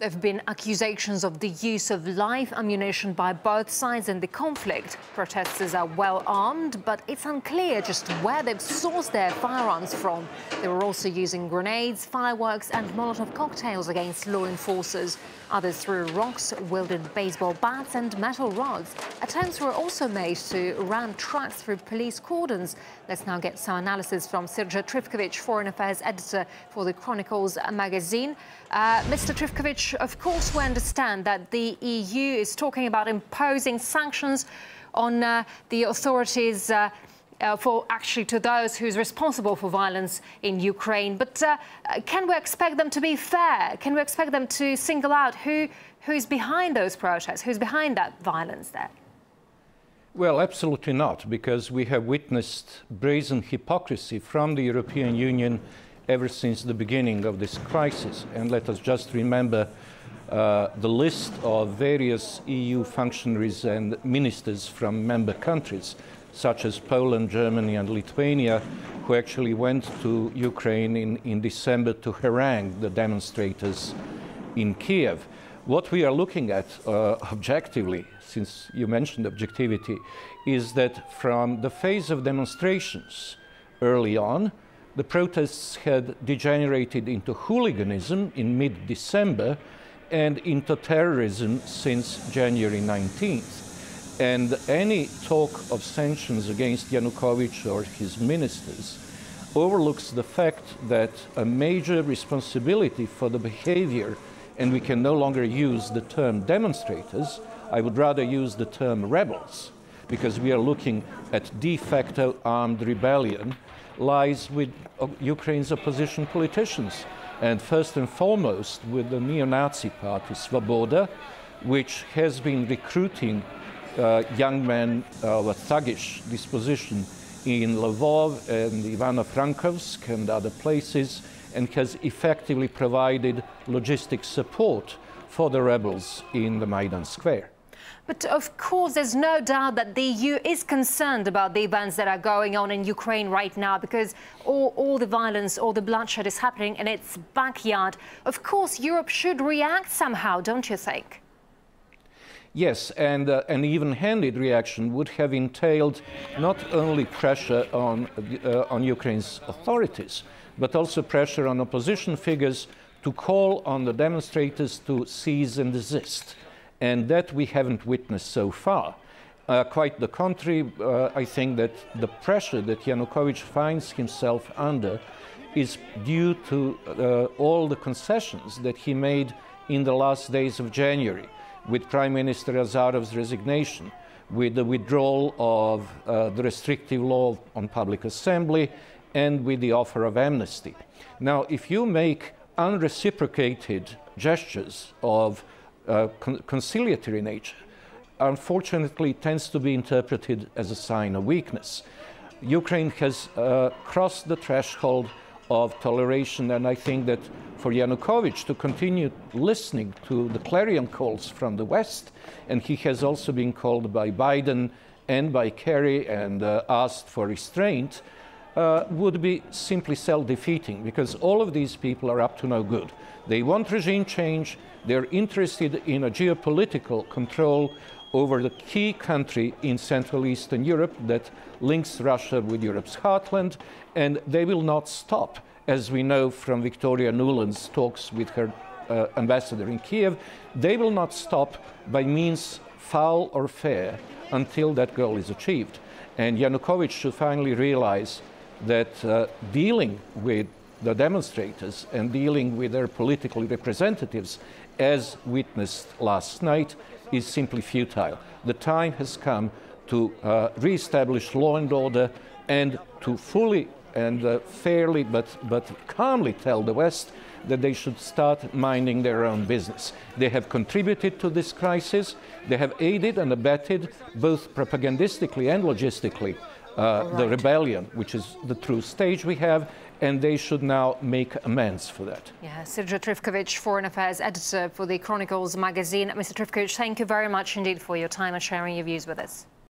There have been accusations of the use of live ammunition by both sides in the conflict. Protesters are well armed, but it's unclear just where they've sourced their firearms from. They were also using grenades, fireworks and Molotov cocktails against law enforcers. Others threw rocks, wielded baseball bats and metal rods. Attempts were also made to ram trucks through police cordons. Let's now get some analysis from Srdja Trifkovic, Foreign Affairs Editor for the Chronicles magazine. Mr. Trifkovic, of course we understand that the EU is talking about imposing sanctions on the authorities to those who's responsible for violence in Ukraine. But can we expect them to be fair? Can we expect them to single out who's behind those protests, who's behind that violence there? Well, absolutely not, because we have witnessed brazen hypocrisy from the European Union ever since the beginning of this crisis. And let us just remember the list of various EU functionaries and ministers from member countries, such as Poland, Germany and Lithuania, who actually went to Ukraine in December to harangue the demonstrators in Kiev. What we are looking at objectively, since you mentioned objectivity, is that from the phase of demonstrations early on, the protests had degenerated into hooliganism in mid-December and into terrorism since January 19th. And any talk of sanctions against Yanukovych or his ministers overlooks the fact that a major responsibility for the behavior, and we can no longer use the term demonstrators, I would rather use the term rebels, because we are looking at de facto armed rebellion, lies with Ukraine's opposition politicians, and first and foremost with the neo-Nazi party Svoboda, which has been recruiting young men of a thuggish disposition in Lvov and Ivano-Frankovsk and other places, and has effectively provided logistic support for the rebels in the Maidan Square. But of course, there's no doubt that the EU is concerned about the events that are going on in Ukraine right now, because all the violence, all the bloodshed is happening in its backyard. Of course, Europe should react somehow, don't you think? Yes, and an even-handed reaction would have entailed not only pressure on Ukraine's authorities, but also pressure on opposition figures to call on the demonstrators to cease and desist. And that we haven't witnessed so far. Quite the contrary, I think that the pressure that Yanukovych finds himself under is due to all the concessions that he made in the last days of January, with Prime Minister Azarov's resignation, with the withdrawal of the restrictive law on public assembly, and with the offer of amnesty. Now, if you make unreciprocated gestures of conciliatory nature, unfortunately tends to be interpreted as a sign of weakness. Ukraine has crossed the threshold of toleration, and I think that for Yanukovych to continue listening to the clarion calls from the West, and he has also been called by Biden and by Kerry and asked for restraint, would be simply self-defeating, because all of these people are up to no good. They want regime change. They're interested in a geopolitical control over the key country in Central Eastern Europe that links Russia with Europe's heartland, and they will not stop, as we know from Victoria Nuland's talks with her ambassador in Kiev. They will not stop by means foul or fair until that goal is achieved. And Yanukovych should finally realize that dealing with the demonstrators and dealing with their political representatives, as witnessed last night, is simply futile. The time has come to re-establish law and order and to fully and fairly but calmly tell the West that they should start minding their own business. They have contributed to this crisis. They have aided and abetted, both propagandistically and logistically, the rebellion, which is the true stage we have, and they should now make amends for that. Yeah, Srdja Trifkovic, Foreign Affairs Editor for the Chronicles magazine. Mr. Trifkovic, thank you very much indeed for your time and sharing your views with us.